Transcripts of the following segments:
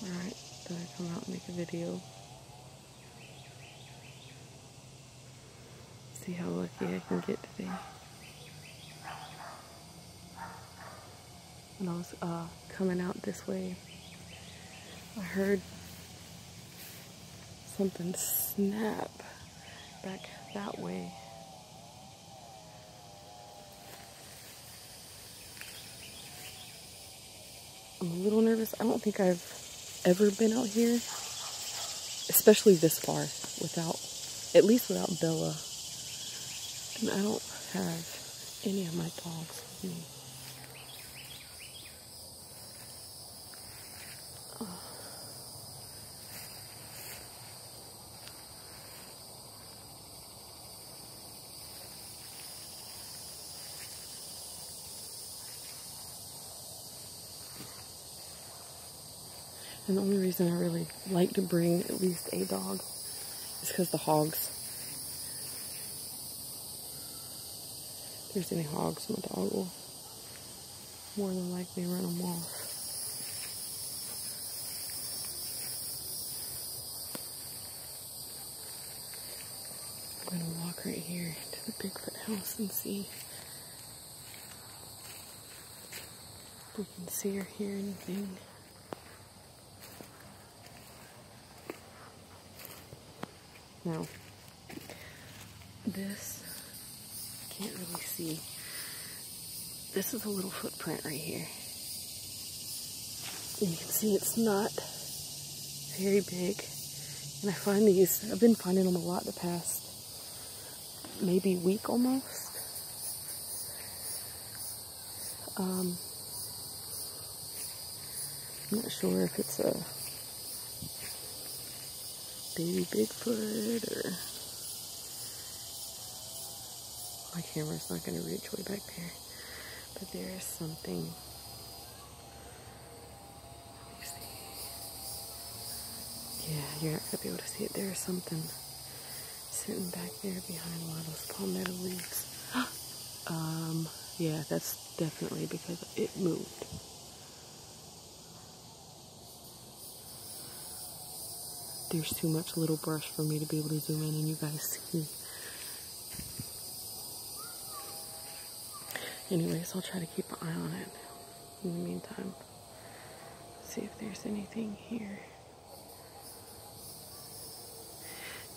Alright, thought I'd come out and make a video. See how lucky I can get today. When I was coming out this way, I heard something snap back that way. I'm a little nervous. I don't think I've ever been out here, especially this far, at least without Bella. And I don't have any of my dogs with me. And the only reason I really like to bring at least a dog is because the hogs. If there's any hogs, my dog will more than likely run them off. I'm gonna walk right here to the Bigfoot house and see if we can see or hear anything. Now, this, can't really see. This is a little footprint right here. And you can see it's not very big. And I find these, I've been finding them a lot the past maybe week almost. I'm not sure if it's a baby Bigfoot or my camera's not going to reach way back there, but there is something. Let me see. Yeah, you're not going to be able to see it. There is something sitting back there behind a lot of those palmetto leaves. Yeah, that's definitely because it moved. There's too much little brush for me to be able to zoom in and you guys see. Anyways, I'll try to keep an eye on it in the meantime. See if there's anything here.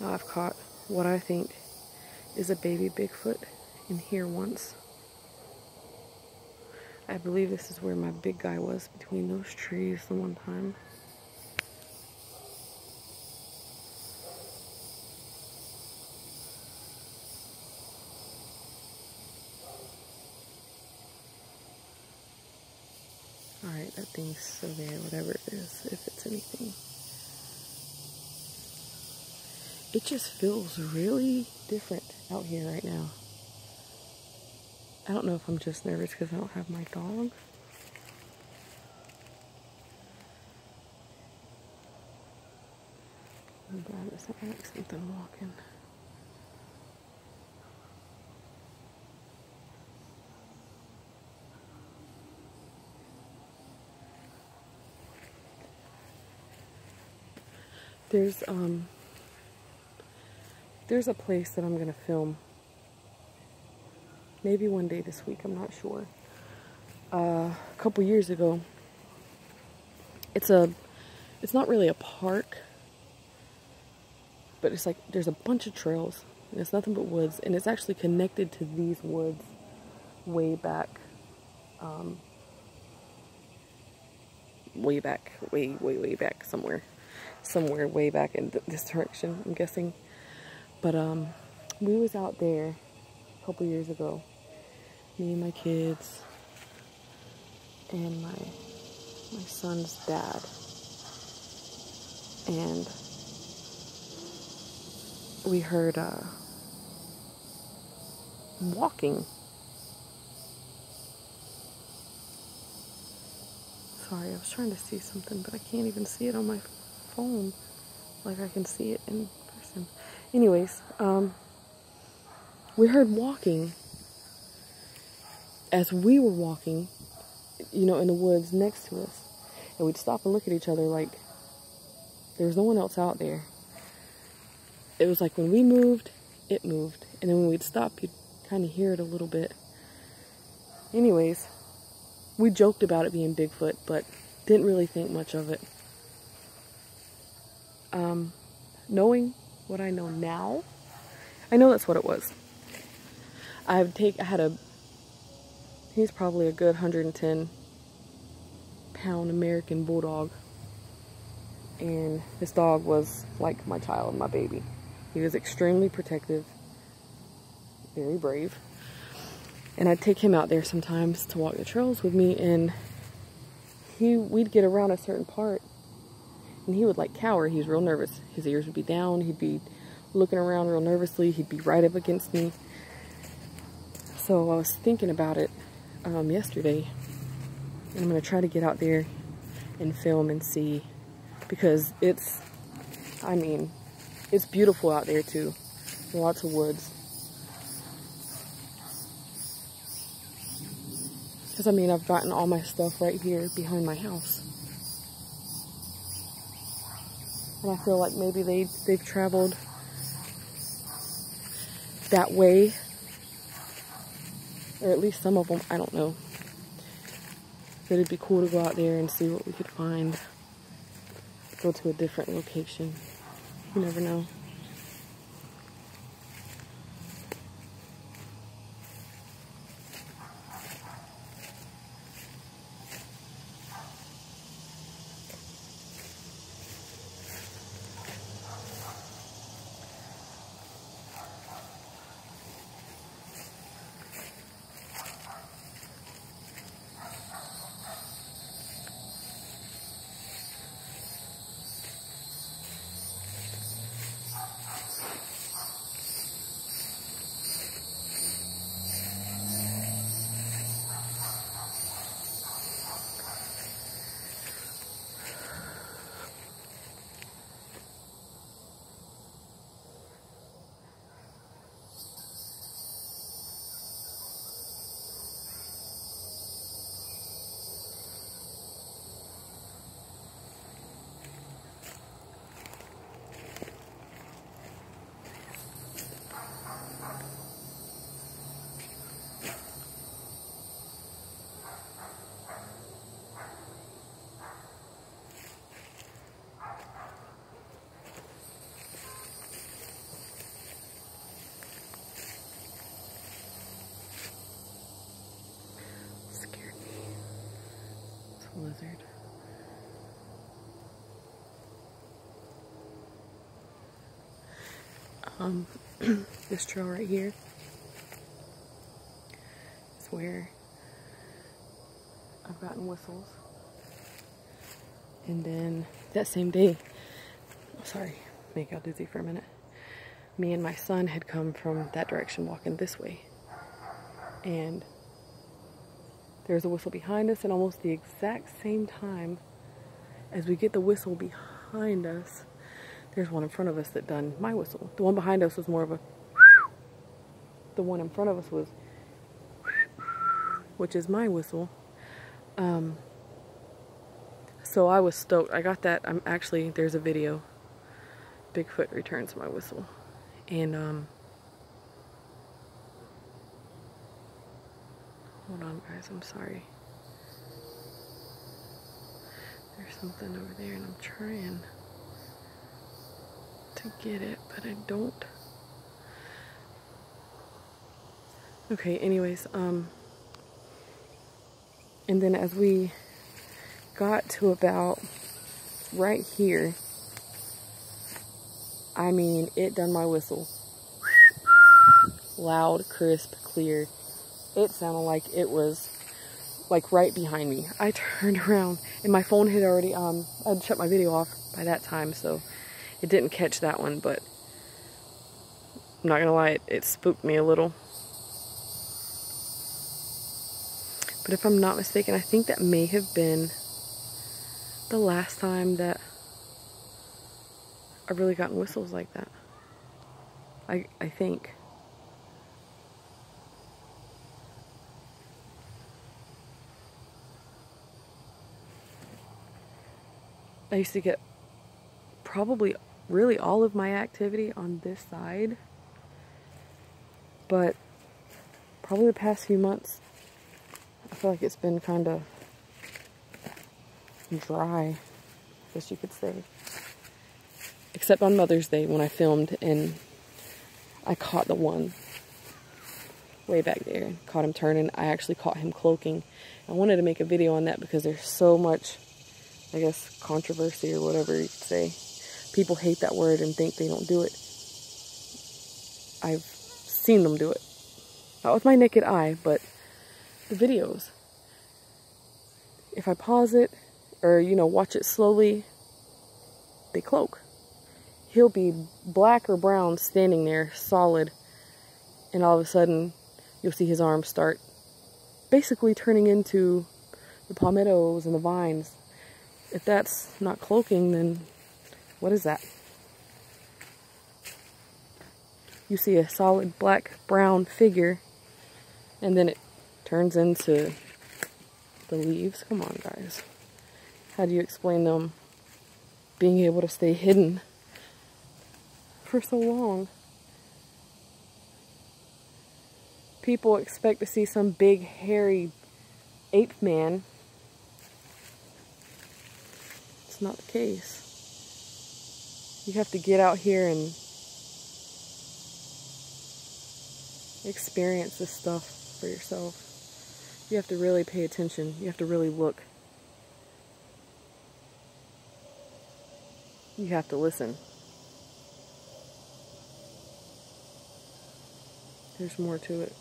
Now I've caught what I think is a baby Bigfoot in here once. I believe this is where my big guy was, between those trees the one time. Alright, that thing's still there, whatever it is, if it's anything. It just feels really different out here right now. I don't know if I'm just nervous because I don't have my dog. I'm glad it's not like something walking. There's a place that I'm gonna film. Maybe one day this week, I'm not sure. A couple years ago, it's not really a park, but it's like there's a bunch of trails and it's nothing but woods, and it's actually connected to these woods way back, way back somewhere way back in this direction, I'm guessing. But we was out there a couple years ago, me and my kids and my son's dad, and we heard walking. Sorry, I was trying to see something, but I can't even see it on my phone like I can see it in person. Anyways, we heard walking as we were walking, you know, in the woods next to us. And we'd stop and look at each other like, There was no one else out there. It was like when we moved, it moved. And then when we'd stop, you'd kind of hear it a little bit. Anyways, we joked about it being Bigfoot, but didn't really think much of it. Knowing what I know now, I know that's what it was. He's probably a good 110-pound American bulldog. And this dog was like my child, my baby. He was extremely protective, very brave. And I'd take him out there sometimes to walk the trails with me, and we'd get around a certain part, and he would like cower. He was real nervous. His ears would be down. He'd be looking around real nervously. He'd be right up against me. So I was thinking about it yesterday, and I'm going to try to get out there and film and see, because it's beautiful out there too. Lots of woods. Because I've gotten all my stuff right here behind my house. And I feel like maybe they've traveled that way. Or at least some of them, I don't know. But it'd be cool to go out there and see what we could find. Go to a different location. You never know. Lizard. This trail right here is where I've gotten whistles. And then that same day, sorry, make y'all dizzy for a minute. Me and my son had come from that direction walking this way. And there's a whistle behind us, and almost the exact same time as we get the whistle behind us, there's one in front of us that done my whistle. The one behind us was more of a the one in front of us was which is my whistle. So I was stoked. I got that. There's a video. Bigfoot returns my whistle. And hold on, guys, I'm sorry. There's something over there, and I'm trying to get it, but I don't. Okay, anyways, and then as we got to about right here, it done my whistle. Loud, crisp, clear. It sounded like it was like right behind me. I turned around and my phone had already, I'd shut my video off by that time, so it didn't catch that one, but I'm not gonna lie, it spooked me a little. But if I'm not mistaken, I think that may have been the last time that I've really gotten whistles like that. I think. I used to get probably really all of my activity on this side, but probably the past few months, I feel like it's been kind of dry, I guess you could say. Except on Mother's Day when I filmed and I caught the one way back there, caught him turning. I actually caught him cloaking. I wanted to make a video on that because there's so much, I guess, controversy or whatever you could say. People hate that word and think they don't do it. I've seen them do it. Not with my naked eye, but the videos. If I pause it or, you know, watch it slowly, they cloak. He'll be black or brown standing there solid, and all of a sudden you'll see his arms start basically turning into the palmettos and the vines. If that's not cloaking, then what is that? You see a solid black brown figure and then it turns into the leaves. Come on, guys. How do you explain them being able to stay hidden for so long? People expect to see some big, hairy ape man. It's not the case. You have to get out here and experience this stuff for yourself. You have to really pay attention. You have to really look. You have to listen. There's more to it.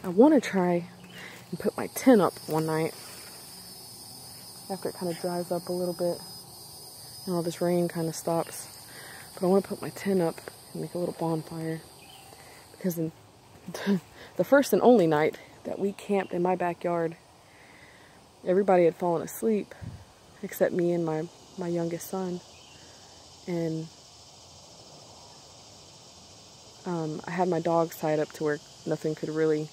I want to try and put my tent up one night after it kind of dries up a little bit and all this rain kind of stops. But I want to put my tent up and make a little bonfire, because in the first and only night that we camped in my backyard, everybody had fallen asleep except me and my youngest son, and I had my dogs tied up to where nothing could really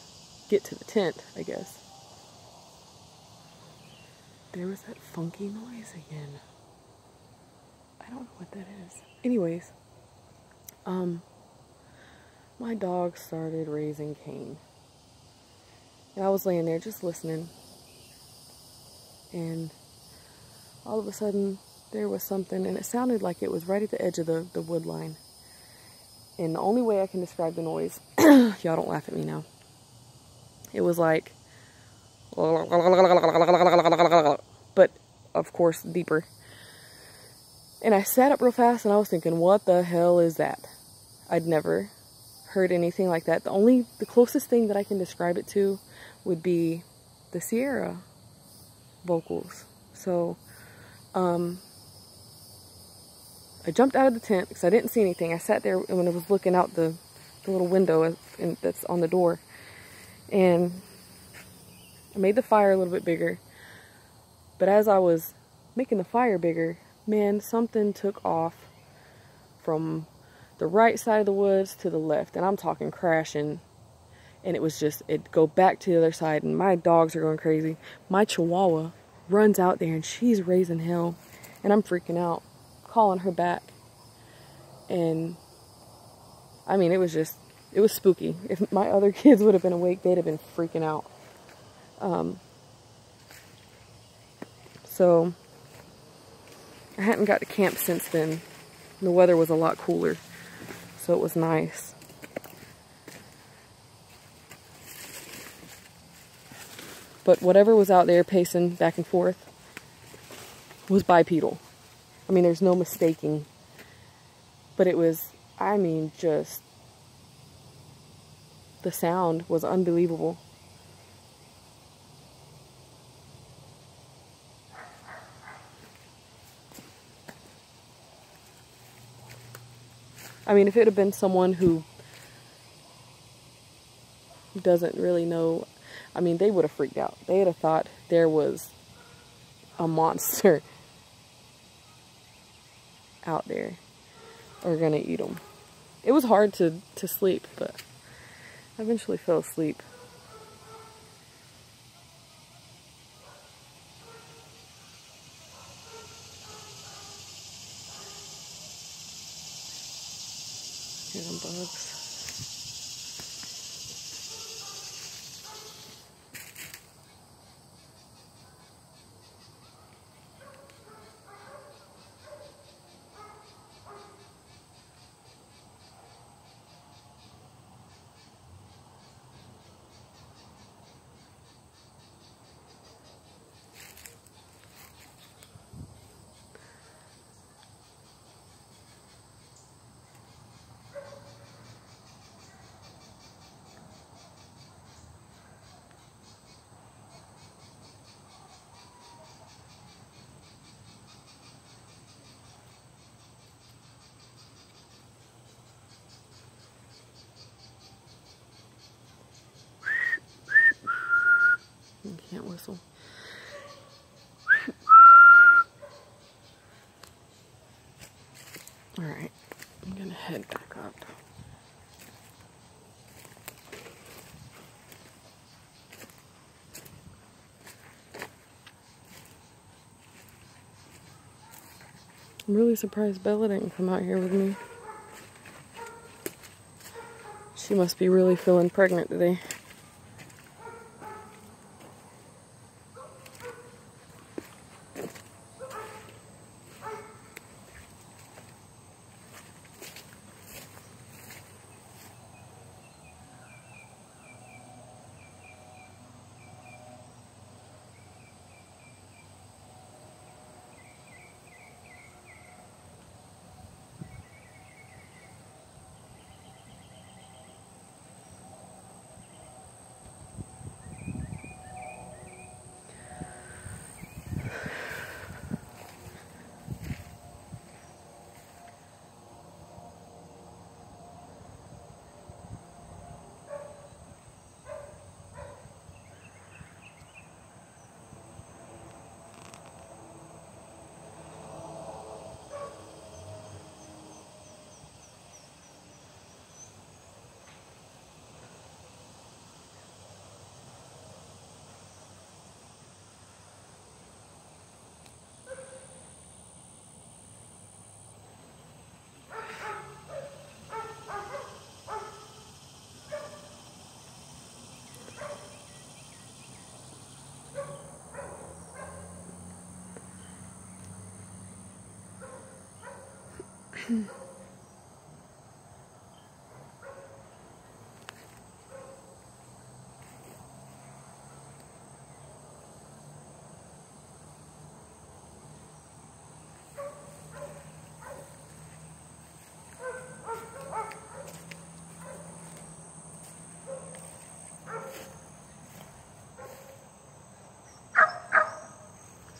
get to the tent, I guess. There was that funky noise again. I don't know what that is. Anyways, my dog started raising Cain. And I was laying there just listening. And all of a sudden, there was something, and it sounded like it was right at the edge of the wood line. And the only way I can describe the noise, y'all don't laugh at me now, it was like, but of course deeper. And I sat up real fast and I was thinking, what the hell is that? I'd never heard anything like that. The closest thing that I can describe it to would be the Sierra vocals. So, I jumped out of the tent because I didn't see anything. I sat there when I was looking out the little window that's on the door. And I made the fire a little bit bigger. But as I was making the fire bigger, man, something took off from the right side of the woods to the left. And I'm talking crashing. And it was just, it'd go back to the other side. And my dogs are going crazy. My Chihuahua runs out there and she's raising hell. And I'm freaking out, calling her back. And I mean, it was spooky. If my other kids would have been awake, they'd have been freaking out. So I hadn't got to camp since then. The weather was a lot cooler, so it was nice. But whatever was out there pacing back and forth was bipedal. I mean, there's no mistaking. But it was, I mean, just, the sound was unbelievable. I mean, if it had been someone who doesn't really know, I mean, they would have freaked out. They would have thought there was a monster out there or gonna eat them. It was hard to sleep, but I eventually fell asleep. Hear them bugs. You can't whistle. Alright, I'm gonna head back up. I'm really surprised Bella didn't come out here with me. She must be really feeling pregnant today.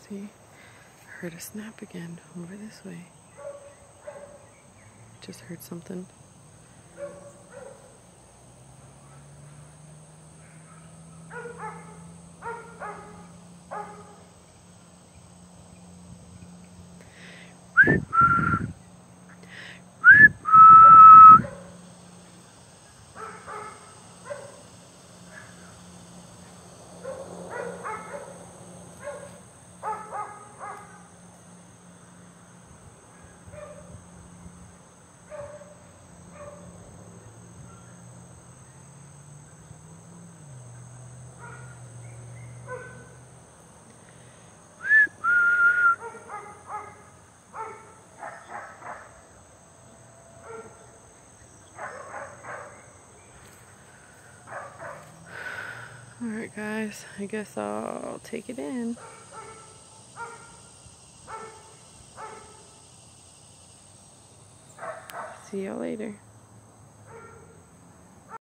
See, I heard a snap again over this way. Just heard something. Alright guys, I guess I'll take it in. See y'all later.